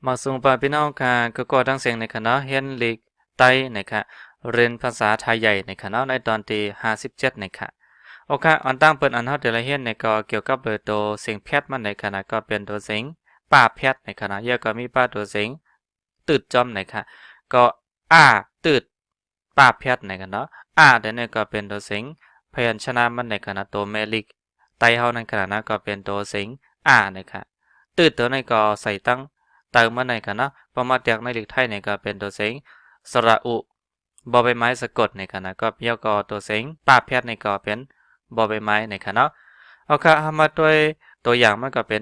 มาส่งปาพี่น้องค่ะก็ตั้งเสียงในคณะเฮียนลิกไต้นะคะเรียนภาษาไทยใหญ่ในคณะในตอนที่57นะคะโอเคอันตั้งเปิดอันเฮาเดลเฮียนในก็เกี่ยวกับตัวเสียงแพทย์มันในคณะก็เป็นตัวเสียงป้าแพทย์ในคณะเยอะก็มีป้าตัวเสียงตืดจอมนะคะก็ตืดป้าแพทย์ในคณะเดี๋ยวนี้ก็เป็นตัวเสียงพยัญชนะมันในคณะตัวเมลิกไต้เฮาในคณะนั้นก็เป็นตัวเสียงนะคะตืดตัวในก็ใส่ตั้งเติมมาในกันนะประมาทจากในลิกไทยเนี่ยก็เป็นตัวเสียงสระอุบอใบไม้สะกดในกันนะก็ย่อก็ตัวเสียงป้าแพทย์ในก็เป็นบอใบไม้ในกันเนาะเอาค่ะมาด้วยตัวอย่างมันก็เป็น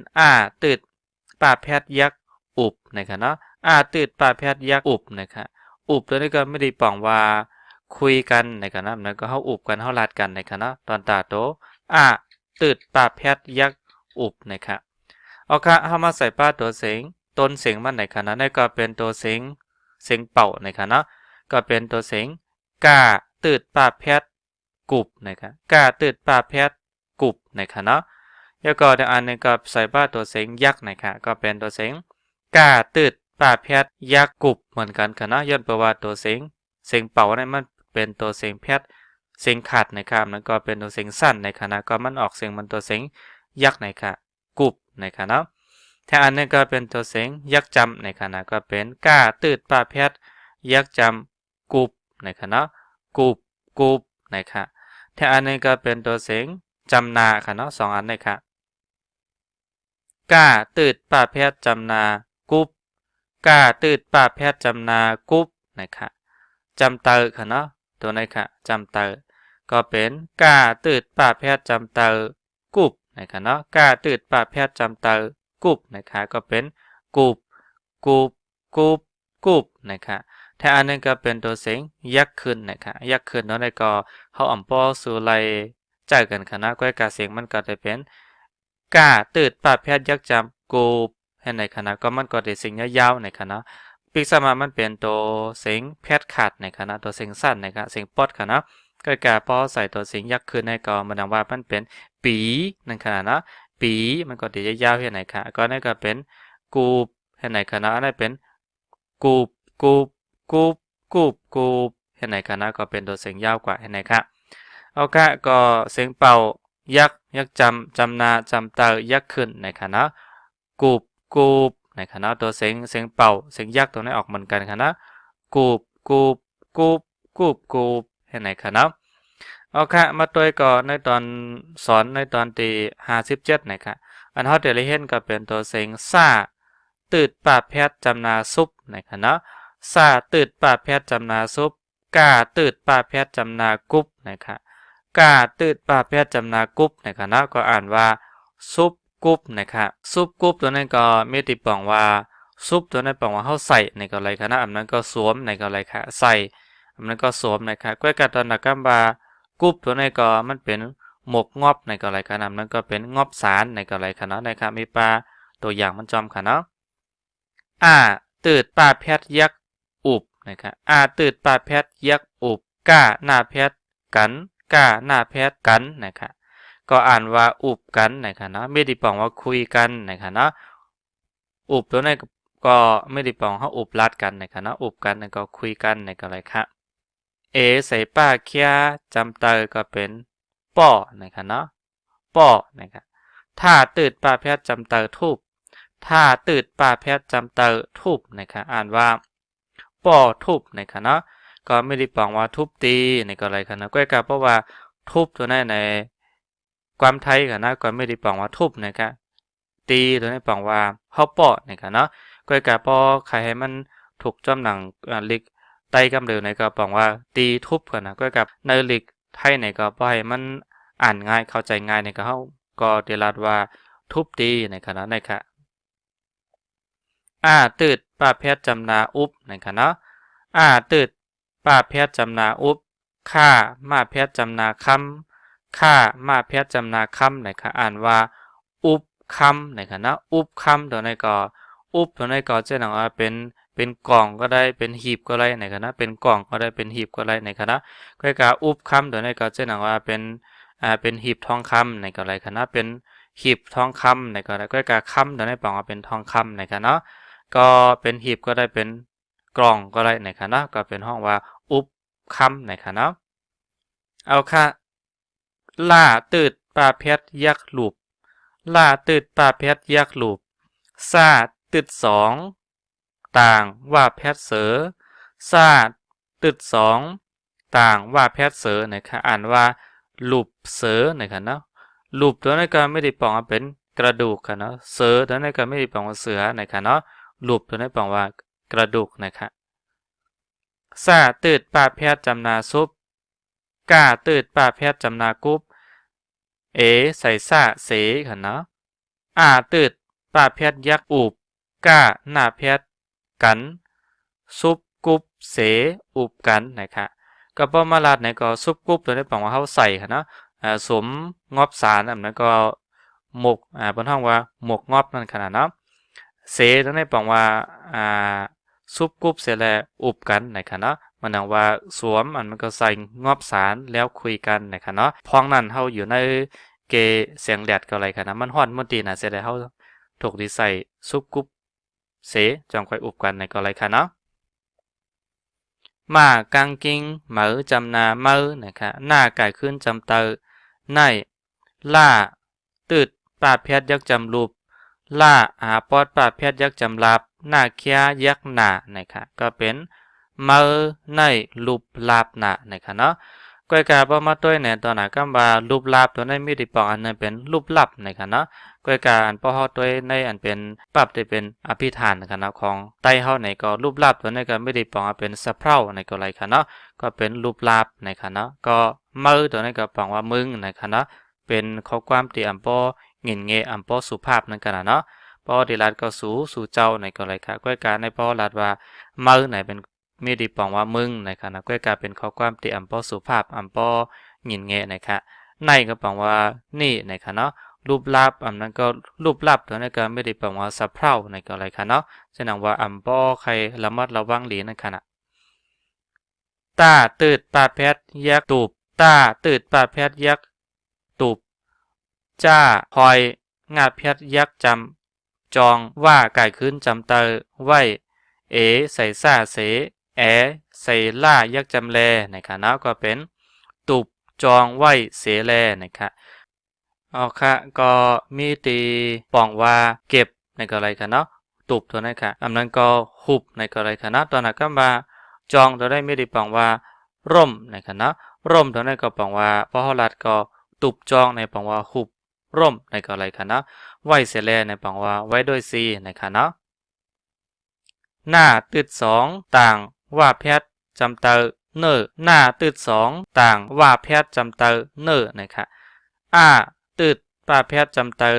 ตืดป้าแพทย์ยักษ์อุบในกันเนาะตืดป้าแพทย์ยักษ์อุบนะครับอุบตัวนี้ก็ไม่ได้ป้องว่าคุยกันในกันนะมันก็เฮาอุบกันเฮาลาดกันในกันเนาะตอนตาโตตืดป้าแพทย์ยักษ์อุบนะครับเอาค่ะเฮามาใส่ป้าตัวเสียงต้นเสียงมันในขณะนั้นก็เป็นตัวเสียงเป่าในขณะก็เป็นตัวเสียงกาตืดปาแพทกุบนะครับกาตืดปาแพทกุบในขณะแล้วก็อีกอันนึงก็ใส่ป้าตัวเสียงยักษ์นะครับก็เป็นตัวเสียงกาตืดปาแพทยักษ์กุบเหมือนกันขณะย้อนแปลว่าตัวเสียงเป่าเนี่ยมันเป็นตัวเสียงแพทเสียงขาดนะครับนั่นก็เป็นตัวเสียงสั้นในขณะก็มันออกเสียงมันตัวเสียงยักษ์นะครับกุบในขณะถ้าอันนี้ก็เป็นตัวเสียงยักษ์จำในขณะก็เป็นก้าตืดป้าแพทยักษ์จำกุบในขณะกุบกุบนะคะถ้าอันนี้ก็เป็นตัวเสียงจำนาค่ะเนาะสองอันนะคะก้าตืดป้าแพทจำนากุบก้าตืดป้าแพทจำนากุบนะคะจำเตอค่ะเนาะตัวนี้ค่ะจำเตอก็เป็นก้าตืดป้าแพทจำเตอกุบนะคะเนาะก้าตืดป้าแพทจำเตอกุบนะคะก็เป็นกูบกูบกูบกูบนะคะถ้าอันนึงก็เป็นตัวเสียงยักขึ้นนะคะยักขึ้นเนาะในก็เขาอ่ำป้อสู่ไลใจกันคณะก้อยกาเสียงมันก็จะเป็นกาตืดปาแพทยักจำกูบให้ในคณะก็มันก็ได้เสียงยาวๆในคณะปิกสมามันเป็นตัวเสียงแพทขาดในคณะตัวเสียงสั้นนะครับเสียงปอดคณะก็กาป้อใส่ตัวเสียงยักขึ้นในก็มันดังว่ามันเป็นปีนั่นขนาดนะปีมันก็จะยาวๆเห็นไหนคะก็นั่นก็เป็นกูบเห็นไหนคะนะอันนั้นเป็นกูบกูบกูบกูบกูบเห็นไหนคะนะก็เป็นตัวเสียงยาวกว่าเห็นไหนคะเอาค่ะก็เสียงเป่ายักจำนาจำเตอยักขึ้นในคะนะกูบกูบในคะนะตัวเสียงเป่าเสียงยักตัวนี้ออกเหมือนกันคะนะกูบกูบกูบกูบกูบเห็นไหนคะนะเอาค่ะมาตัวก่อนในตอนสอนในตอนที่57นะครับอันเฮาได้เห็นก็เป็นตัวเสียงซ่าตืดปาแพทจำนาซุปนะครับเนาะซ่าตืดปาแพทจำนาซุปกาตืดปาแพทจำนากุบนะครับกาตืดปาแพทจำนากุบนะครับเนาะก็อ่านว่าซุปกุบนะครับซุปกุบตัวนั้นก็มีติปองว่าซุปตัวนั้นปองว่าเฮาใส่ในก็อะไรคะนะอันนั้นก็สวมในก็อะไรคะใส่อันนั้นก็สวมนะครับก้อยกาตอนนักกัมบากุบตัวนี้ก็มันเป็นหมกงอบในก็อะไรคะนั้นก็เป็นงอบสารในก็อะไรคะเนาะนะครับมีปลาตัวอย่างมันจอมค่ะเนาะตืดปาแพทยักอุบนะครับตืดปาแพทยักอุบก้าหน้าแพทกันก้าหน้าแพทกันนะครับก็อ่านว่าอุบกันนะครับเนาะไม่ได้ปองว่าคุยกันนะครับเนาะอุบตัวนี้ก็ไม่ได้ปองเขาอุบลัดกันนะครับเนาะอุบกันก็คุยกันในก็อะไรครับใส่ป้าเคียจำเตอก็เป็นป้อนะครับเนาะป้อนะครับถ้าตืดปาแพทจำเตอทูบถ้าตืดป้าแพทจำเตอทุบนะครับอ่านว่าป้อทุบนะครับเนาะก็ไม่ได้ปองว่าทุบตีในก็อะไรครับนะก็กล่าวเพราะว่าทุบตัวนั้นในความไทยกันนะก็ไม่ได้ปองว่าทุบนะครับตีตัวนี้ปองว่าเฮาป้อนะครับเนาะก็กล่าวพอใครให้มันถูกจำหนังลิกไตกำเริบในก็ปองว่าตีทุบกันนะก็กับในลิกไทยในก็ปล่อยมันอ่านง่ายเข้าใจง่ายในก็เฮาก็เดรัดว่าทุบตีในขณะนะครับตืดป้าแพทจำนาอุบนะครับเนาะตืดป้าแพทจำนาอุบค่ามาแพทจำนาคำค่ามาแพทจำนาคำนะครับอ่านว่าอุบคำนะครับเนาะอุบคำตัวนี้ก็อุบตัวนี้ก็จะหนังว่าเป็นกล่องก็ได้เป็นหีบก็ได้นะครับนะเป็นกล่องก็ได้เป็นหีบก็ได้นะครับนะก็การอุบคำตัวนี้ก็จะหนังว่าเป็นหีบทองคำในก็อะไรครับนะเป็นหีบทองคำในก็ได้ก็การคำตัวนี้แปลว่าเป็นทองคำนะครับเนาะ ก็เป็นหีบก็ได้เป็นกล่องก็ได้นะครับเนาะก็เป็นห้องว่าอุบคำนะครับเนาะเอาค่ะล่าตืดปลาเพชรยักษ์หลูบล่าตืดปลาเพชรยักษ์หลูบซาตืดสองต่างว่าเพชรเสือซาตืดสองต่างว่าเพชรเสือนะครับอ่านว่าหลูบเสือนะครับเนาะหลูบตัวนั้นก็ไม่ได้ปองว่าเป็นกระดูกค่ะเนาะเสือตัวนั้นก็ไม่ได้ปองว่าเสือนะครับเนาะหลูบตัวนั้นปองว่ากระดูกนะครับซาตืดปลาเพชรจำนาซุปกาตืดปลาเพชรจำนากุบเอใส่ซาเสค่ะเนาะตืดปลาเพชรยักษ์อูบก้าหน้าเพชรกันซุปกุบเสอุบกันนะครับก็พอมาลาดในก็ซุปกุบตัวนี้แปลว่าเฮาใส่ค่ะเนาะสมงอบสารอันนั้นก็หมกบนห้องว่าหมกงอบนั่นขนาดเนาะเสตัวนี้แปลว่าซุปกุบเสแลอุบกันนะครับเนาะมันนังว่าสวมอันมันก็ใส่งอบสารแล้วคุยกันนะครับเนาะพ้องนั้นเฮาอยู่ในเกเสียงแดดก็อะไรครับนะมันฮ้อนมันตีน่ะเสียแล้วเฮาถูกดีใส่ซุปกุบเสจองค่อยอุบกันในก็อะไรค่ะเนาะมากางกิงเหมือจำนาเมือนะครับหน้าไก่ขึ้นจำเตอในล่าตืดปาเพชรยักจำรูปล่าปอดปาเพชรยักจำลับหน้าเคียยักหนานะครับก็เป็นเมือในรูปลาบหนานะครับเนาะก้อยกาบมาตัวเนี่ยตอนนั้นก็ว่ารูปลาบตัวนั้นมีดีปองอันนั้นเป็นรูปลับนะครับเนาะก้อยกาอันพอเฮาตัวในอันเป็นปรับได้เป็นอภิธานนะครับเนาะของไต้เฮาในก็รูปลับตัวนั้นก็ไม่ได้ปองเป็นสะเพร่าในก็ไรค่ะเนาะก็เป็นรูปลาบนะครับเนาะก็มือตัวนั้นก็ปองว่ามึงนะครับเนาะเป็นข้อความที่อันปอเงินเงอันปอสุภาพนั่นกันเนาะปอดีลัดก็สู่เจ้าในก็ไรค่ะก้อยกาในปอลัดว่ามือไหนเป็นมีดีปองว่ามึงนะครับนะก็กลายเป็นข้อความที่อัมปอสุภาพอัมปอหยินเงะนะครับในก็ปองว่านี่นะครับเนาะรูปลับอันนั้นก็รูปลับตัวนั้นก็ไม่ได้ปองว่าสะเพร่าในก็อะไรครับเนาะฉะนั้นว่าอัมปอใครระมัดระวังหลีนะครับนะตาตืดปาแพทยักตูบตาตืดปาแพทยักตูบจ้าหอยงาแพทยักจำจองว่าไก่ขึ้นจำเตอไว้เอใส่ซ่าเสแอใส่ล่ายักจำแลนะครับนะก็เป็นตุบจองไว้เสแลนะครับเอาค่ะก็มีตีปองว่าเก็บในกรณีค่ะเนาะตุบตัวนั้นค่ะอันนั้นก็หุบในกรณีค่ะเนาะตอนนั้นก็มาจองตัวได้ไม่ได้ปองว่าร่มนะครับเนาะร่มตัวนั้นก็ปองว่าพอฮอลัดก็ตุบจองในปองว่าหุบร่มในกรณีค่ะเนาะไว้เสแลในปองว่าไว้ด้วยซีนะครับเนาะหน้าตืดสองต่างว่าแพทย์จำเตอเนอหน้าตืดสองต่างว่าแพทย์จำเตอเนอนะครับตืดป้าแพทย์จำเตอ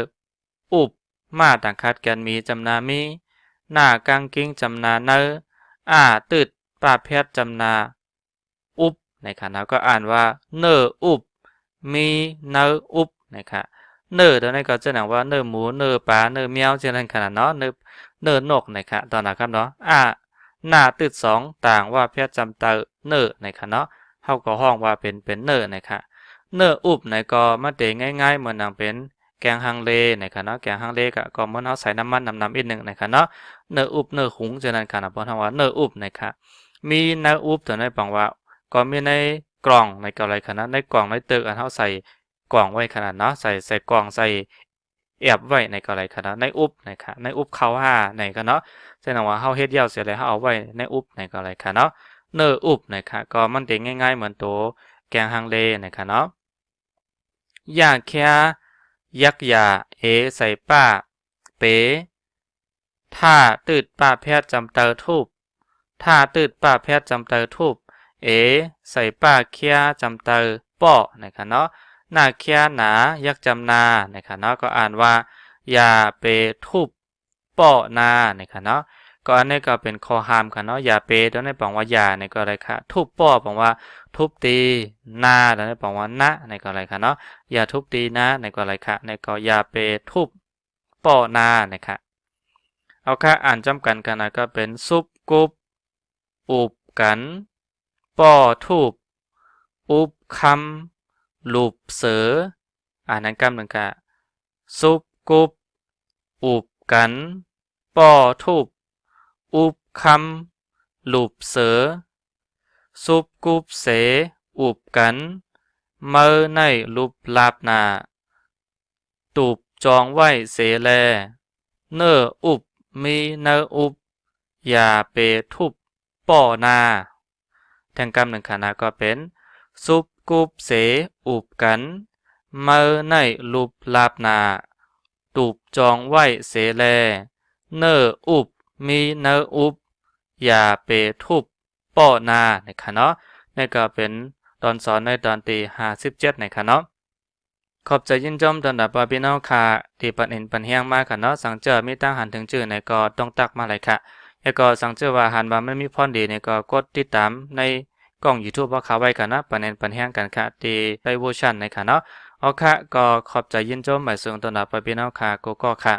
อุบมาต่างคัดกันมีจำนามีหน้ากางกิ้งจำนาเนอตืดป้าแพทย์จำนาอุบนะครับแล้วก็อ่านว่าเนออุบมีเนออุบนะครับเนอตัวนี้ก็จะหนังว่าเนอหมูเนอปลาเนอแมวเช่นนั้นขนาดเนาะเนอนกนะครับตอนนั้นครับเนาะหน้าตืดสองต่างว่าแพทย์จำเตอเนอนะครับเนาะเฮาก็ห้องว่าเป็นเนอนะครับเนออุบในก็มาเตง่ายๆเหมือนดังเป็นแกงฮังเลนะครับเนาะแกงฮังเลก็เหมือนเฮาใส่น้ำมันน้ำอีกหนึ่งนะครับเนาะเนออุบเนอหุงเช่นนั้นขนาดเพราะว่าเนออุบนะครับมีเนออุบตัวนี้บอกว่าก็มีในกล่องในกอะไรขนาดในกล่องในตึกอันเฮาใส่กล่องไว้ขนาดเนาะใส่กล่องใส่แอบไว้ในกอะไรขนาดในอุบนะครับในอุบเข้าห้าในก็เนาะแสดงว่าเฮาเฮ็ดยาวเสียแล้วเฮาเอาไว้ในอุบในก็อะไรค่ะเนาะเนออุบนะครับก็มันเด็กง่ายๆเหมือนตัวแกงฮังเลนะครับเนาะยาแค่ยักยาเอใส่ป้าเป๋ถ้าตืดป้าแพทย์จำเตอทูบถ้าตืดป้าแพทย์จำเตอทูบเอใส่ป้าเคียจำเตอป้อนะครับเนาะหน้าเคียหนายักจำนานะครับเนาะก็อ่านว่ายาเปทูบป้อนานะครับเนาะก็อันนี้ก็เป็นข้อห้ามค่ะเนาะอย่าเปตัวนี้บอกว่าอย่าในก็อะไรค่ะทุบป้อบอกว่าทุบตีนาตัวนี้บอกว่านะในก็อะไรค่ะเนาะอย่าทุบตีนะในก็อะไรค่ะในก็อย่าเปทุบป้อนานะครับเอาค่ะอ่านจำกันกันนะก็เป็นซุบกุบอุบกันป้อทุบอุบคำลูบเสืออ่านนั้นกำหนึ่งค่ะซุบกุบอุบกันป้อทุบ อุบคำลูบเสือซุบกุบเสอุบกันเมื่อในลูบลาบนาตูบจองไว้เสแลเนออุบมีเนออุบอย่าเปทุบป่อนาแทงกำหนึ่งขณะก็เป็นซุบกุบเสอุบกันเมื่อในลูบลาบนาตูบจองไว้เสแลเนออุบมีเนออุบอย่าเปทุบป่อนานะคะเนาะนี่ก็เป็นตอนสอนในตอนที่57นะคะเนาะขอบใจยินจมตอนดับว่าพี่น้องค่ะที่ปันเอ็นปันเฮียงมากค่ะเนาะสังเจอมีตั้งหันถึงชื่อในก็ต้องตักมาเลยค่ะแล้วก็สังเจอว่าหันว่าไม่มีพรดีในก็กดติดตามในกล้อง YouTube ว่าเขาไว้กันนะปันเอ็นปันเฮียงกันค่ะที่ได้เวอร์ชันในค่ะเนาะเอาค่ะก็ขอบใจยินจมหมายส่งตอนดับว่าพี่น้องค่ะก็ค่ะ